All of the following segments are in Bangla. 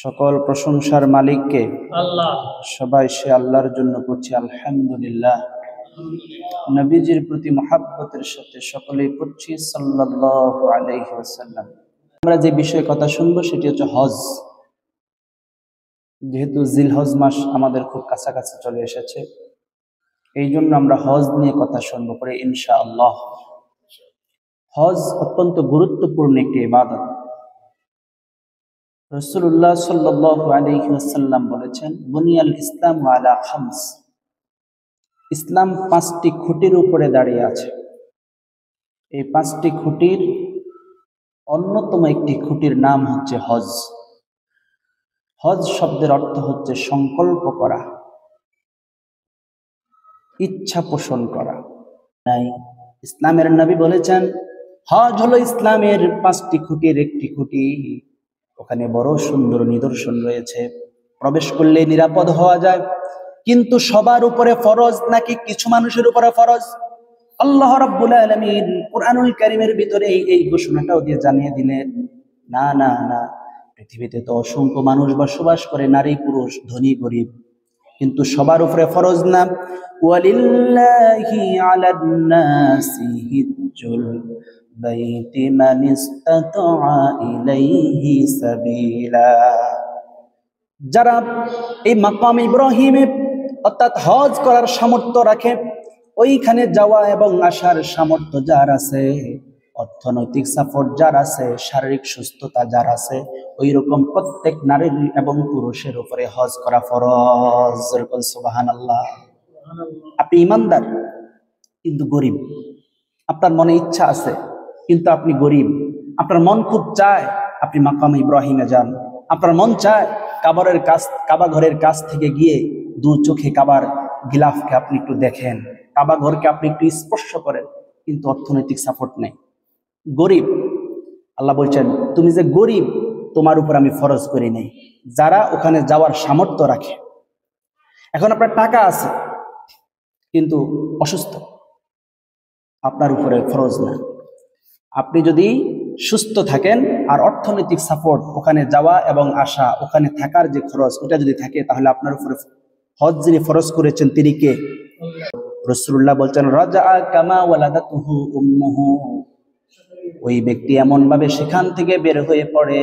সকল প্রশংসার মালিককে আল্লাহ। সবাই সে আল্লাহর জন্য করছি আলহামদুলিল্লাহ। নবীজির প্রতি মহাব্বতের সাথে সকলেই পড়ছি সাল্লাল্লাহু আলাইহি ওয়াসাল্লাম। আমরা যে বিষয়ে কথা শুনবো সেটি হচ্ছে হজ। যেহেতু জিলহজ মাস আমাদের খুব কাছাকাছি চলে এসেছে, এই জন্য আমরা হজ নিয়ে কথা শুনবো পরে ইনশাআল্লাহ। হজ অত্যন্ত গুরুত্বপূর্ণ একটি ইবাদত। রাসূলুল্লাহ সাল্লাল্লাহু আলাইহি ওয়াসাল্লাম বলেছেন, বুনিয়াল ইসলাম আলা খামস। ইসলাম 5টি খুঁটির উপরে দাঁড়িয়ে আছে। এই 5টি খুঁটির অন্যতম একটি খুঁটির নাম হচ্ছে হজ। হজ শব্দের অর্থ হচ্ছে সংকল্প করা, ইচ্ছা পোষণ করা। তাই ইসলামের নবী বলেছেন, হজ হলো ইসলামের 5টি খুঁটির একটি খুঁটি। ওখানে বড় সুন্দর নিদর্শন রয়েছে। প্রবেশ করলে নিরাপদ হওয়া যায়, কিন্তু সবার উপরে ফরজ নাকি কিছু মানুষের উপরে ফরজ? আল্লাহ রাব্বুল আলামিন কুরআনুল কারীমের ভিতরে এই ঘোষণাটাও দিয়ে জানিয়ে দিলেন, না না না, পৃথিবীতে তো অসংখ্য মানুষ বসবাস করে, নারী পুরুষ ধনী গরিব, কিন্তু সবার উপরে ফরজ না। ওয়ালিল্লাহি আলান নাসি হিজ্জুল বাইতি মান ইসতাতা ইলাইহি সাবিলা। যারা এই মাকাম ইব্রাহিমে অর্থাৎ হজ করার সামর্থ্য রাখে, ওইখানে যাওয়া এবং আসার সামর্থ্য যার আছে, অর্থনৈতিক সাপোর্ট যার আছে, শারীরিক সুস্থতা যার আছে, ওই রকম প্রত্যেক নারীর এবং পুরুষের উপরে হজ করা ফরজ। সুবহানাল্লাহ। আপনি ইমানদার কিন্তু গরিব, আপনার মনে ইচ্ছা আছে কিন্তু আপনি গরিব, আপনার মন খুব চায় আপনি মাকাম ইব্রাহিমে যান, আপনার মন চায় কাবা ঘরের কাছ থেকে গিয়ে দু চোখে কাবার গিলাফকে আপনি একটু দেখেন, কাবা ঘরকে আপনি একটু স্পর্শ করেন, কিন্তু অর্থনৈতিক সাপোর্ট নেই, গরিব। আল্লাহ বলছেন, তুমি যে গরিব তোমার উপর আমি ফরজ করি নাই। যারা ওখানে যাওয়ার সামর্থ্য রাখে, এখন আপনার টাকা আছে কিন্তু অসুস্থ, আপনার উপরে ফরজ না। আপনি যদি সুস্থ থাকেন আর অর্থনৈতিক সাপোর্ট, ওখানে যাওয়া এবং আসা, ওখানে থাকার যে খরচ, ওটা যদি থাকে, তাহলে আপনার উপরে হজ যিনি ফরজ করেছেন তিনি কে? রাসূলুল্লাহ বলছেন, রাজা কামা ওয়ালাদাতুহু উম্মুহু। ওই ব্যক্তি এমন ভাবে সেখান থেকে বের হয়ে পড়ে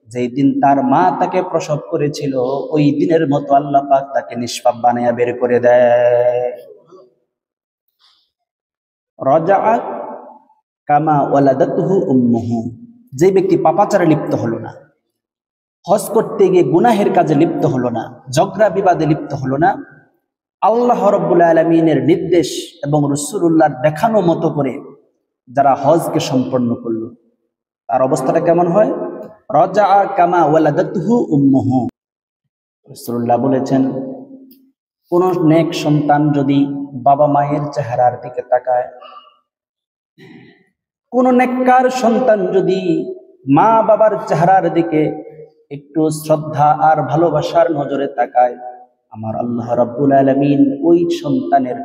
যেই দিন তার মা তাকে প্রসব করেছিল, ওই দিনের মতো আল্লাহ পাক তাকে নিষ্পাপ বানায়া বের করে দেয়। রাজা কামা ওয়ালাদাতুহু উম্মুহু। যে ব্যক্তি পাপাচারে লিপ্ত হলো না, হজ করতে গিয়ে গুনাহের কাজে লিপ্ত হলো না, ঝগড়া বিবাদে লিপ্ত হলো না, আল্লাহ রাব্বুল আলামিনের নির্দেশ এবং রাসূলুল্লাহর দেখানো মতো করে যারা হজকে সম্পন্ন করলো, তার অবস্থাটা কেমন হয়? রাজা কামা ওয়ালাদাতুহু উম্মুহু। রাসূলুল্লাহ বলেছেন, কোন নেক সন্তান যদি বাবা মায়ের চেহারার দিকে তাকায়, কোন নেককার সন্তান যদি মা বাবার চেহারার দিকে একটু শ্রদ্ধা আর ভালোবাসার নজরে তাকায়, আমার আল্লাহ রাব্বুল আলামিন ওই সন্তানের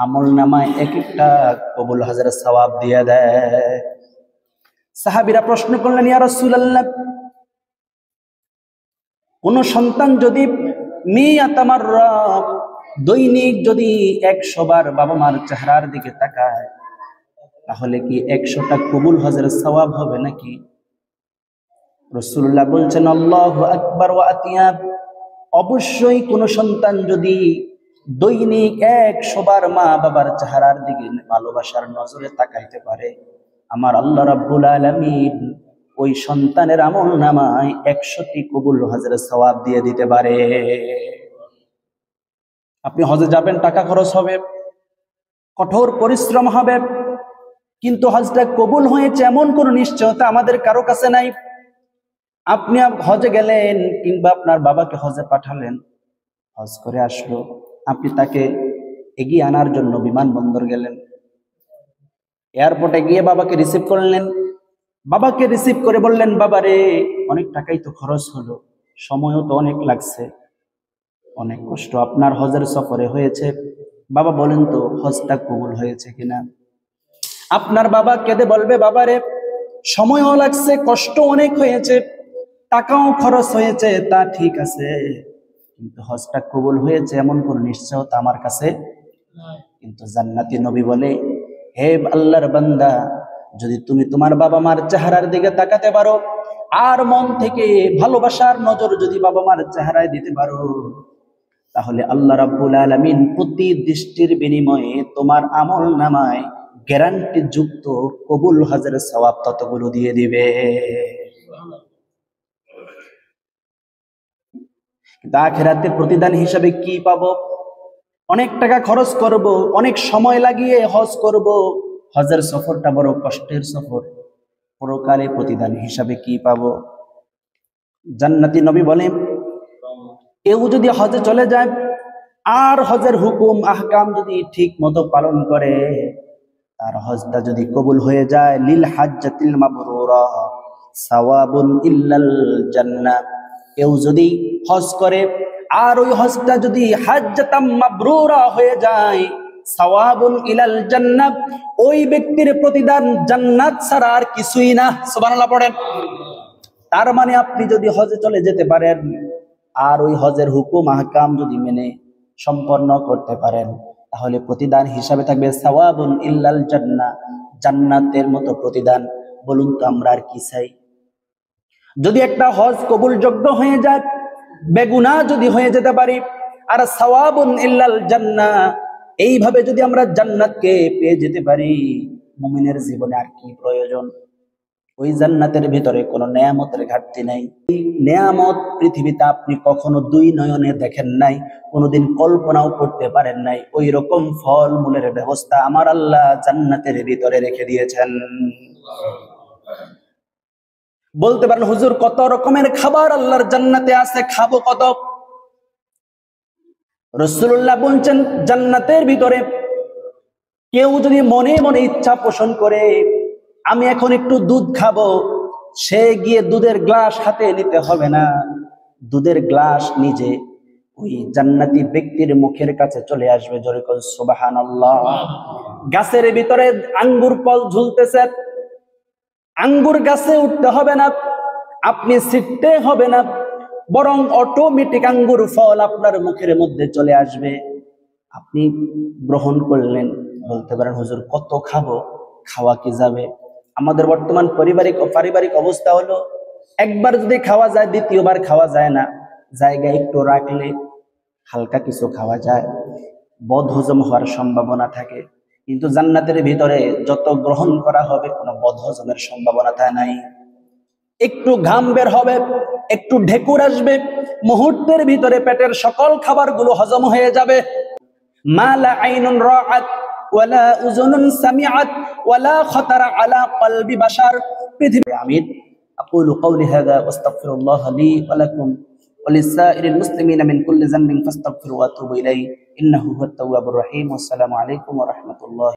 আমলনামায় এক একটা কবুল হজের সওয়াব দিয়ে দেয়। সাহাবীরা প্রশ্ন করলেন, ইয়া রাসূলুল্লাহ, কোন সন্তান যদি দৈনিক যদি 100 বার বাবা মার চেহারার দিকে তাকায়, তাহলে কি 100টা কবুল হজের সওয়াব হবে নাকি? রাসূলুল্লাহ বলছেন, আল্লাহু আকবার ওয়া আতিয়াব। অবশ্যই কোন সন্তান যদি দৈনিক 100 বার মা বাবার চেহারার দিকে ভালোবাসার নজরে তাকাইতে পারে, আমার আল্লাহ রাব্বুল আলামিন ওই সন্তানের আমলনামায় 100টি কবুল হজের সওয়াব দিয়ে দিতে পারে। আপনি হজে যাবেন, টাকা খরচ হবে, কঠোর পরিশ্রম হবে, কিন্তু হজটা কবুল হয়েছে এমন কোনো নিশ্চয়তা আমাদের কারো কাছে নাই। আপনি হজে গেলেন কিংবা আপনার বাবাকে হজে পাঠালেন, হজ করে আসলো, আপনি তাকে এগিয়ে আনার জন্য বিমানবন্দর গেলেন, এয়ারপোর্টে গিয়ে বাবাকে রিসিভ করলেন, বাবাকে রিসিভ করে বললেন, বাবা রে, অনেক টাকাই তো খরচ হলো, সময়ও তো অনেক লাগছে, অনেক কষ্ট আপনার হজের সফরে হয়েছে, বাবা বলেন তো হজটা কবুল হয়েছে কিনা? আপনার বাবা কেঁদে বলবে, বাবা রে, সময়ও লাগছে, কষ্ট অনেক হয়েছে, টাকাও খরচ হয়েছে, তা ঠিক আছে, কিন্তু হজটা কবুল হয়েছে এমন কোন নিশ্চয়তা আমার কাছে। কিন্তু জান্নাতি নবী বলে, হে আল্লাহর বান্দা, যদি তুমি তোমার বাবা মার চেহারার দিকে তাকাতে পারো, আর মন থেকে ভালোবাসার নজর যদি বাবা মার চেহারায় দিতে পারো, তাহলে আল্লাহ রাব্বুল আলামিন প্রতি দৃষ্টির বিনিময়ে তোমার আমল নামায় গ্যারান্টি যুক্ত কবুল হজের সওয়াব ততগুলো দিয়ে দিবে। কিন্তু আখিরাতে প্রতিদান হিসাবে কি পাবো? অনেক টাকা খরচ করব, অনেক সময় লাগিয়ে হজ করব, হজের সফরটা বড় কষ্টের সফর, পরকালে প্রতিদান হিসাবে কি পাবো? জান্নাতি নবী বলেন, কেউ যদি হজে চলে যায় আর হজের হুকুম আহকাম যদি ঠিক মতো পালন করে, তার হজটা যদি কবুল হয়ে যায়, লিল হাজ্জাতিল মাবরুরা সাওয়াবুন ইল্লাল জান্নাহ। কেউ যদি হজ করে আর ওই হজটা যদি হাজ্জাতাম মাবরুরা হয়ে যায়, সাওয়াবুন ইলাল জান্নাহ, ওই ব্যক্তির প্রতিদান জান্নাত ছাড়া আর কিছুই না। সুবহানাল্লাহ পড়েন। তার মানে আপনি যদি হজে চলে যেতে পারেন আর ওই হজের হুকুম আহকাম যদি মেনে সম্পন্ন করতে পারেন, তাহলে প্রতিদান হিসাবে থাকবে সাওয়াবুন ইল্লাল জান্নাহ, জান্নাতের মতো প্রতিদান। বলুন তো আমরা আর কি চাই? যদি একটা হজ কবুল যোগ্য হয়ে যায়, বেগুনাহ যদি হয়ে যেতে পারি, আর সাওয়াবুন ইল্লাল জান্নাহ, এইভাবে যদি আমরা জান্নাতকে পেয়ে যেতে পারি, মুমিনের জীবনে আর কি প্রয়োজন? ওই জান্নাতের ভিতরে কোনো নেয়ামতের ঘাটতি নাই। এই নেয়ামত পৃথিবীতে আপনি কখনো দুই নয়নে দেখেন নাই, কোনোদিন কল্পনাও করতে পারেন নাই। ওই রকম ফল মূলের ব্যবস্থা আমার আল্লাহ জান্নাতের ভিতরে রেখে দিয়েছেন। বলতে পারেন, হুজুর কত রকমের খাবার আল্লাহর জান্নাতে আছে, খাবো কত? রাসূলুল্লাহ বলছেন, জান্নাতের ভিতরে কেউ যদি মনে মনে ইচ্ছা পোষণ করে, আমি এখন একটু দুধ খাবো, সে গিয়ে দুধের গ্লাস হাতে নিতে হবে না, দুধের গ্লাস নিজে ওই জান্নাতি ব্যক্তির মুখের কাছে চলে আসবে। জোরে করে সুবহানাল্লাহ। গাছের ভিতরে আঙ্গুর ফল ঝুলতেছে, আঙ্গুর গাছে উঠতে হবে না, আপনি ছিটতে হবে না, বরং অটোমেটিক আঙ্গুর ফল আপনার মুখের মধ্যে চলে আসবে, আপনি গ্রহণ করলেন। বলতে পারেন, হুজুর কত খাবো, খাওয়া কি যাবে? আমাদের বর্তমান পারিবারিক অবস্থা হলো, একবার যদি খাওয়া যায় দ্বিতীয়বার খাওয়া যায় না। জায়গায় একটু রাখলে হালকা কিছু খাওয়া যায়, বদহজম হওয়ার সম্ভাবনা থাকে। কিন্তু জান্নাতের ভিতরে যত গ্রহণ করা হবে, কোনো বদহজমের সম্ভাবনা তা নাই। একটু ঘাম বের হবে, একটু ঢেকুর আসবে, মুহূর্তের ভিতরে পেটের সকল খাবারগুলো হজম হয়ে যাবে। মা লা আইনুন রাআত ওয়ালা উযুনুন সামিআত ওয়ালা খাতারা আলা কলবি বাশার। পৃথিবী। আমিন। আকুলু কওলি হাযা ওয়াস্তাগফিরুল্লাহ লি ওয়া লাকুম ওয়া লিসাইরিল মুসলিমিনা মিন কুল্লি যানবিন ফাস্তাগফিরু ওয়া আতুবু ইলাইহি ইন্নাহু হুয়াত তাওয়াবুর রহিম। আসসালামু আলাইকুম ওয়া রাহমাতুল্লাহ।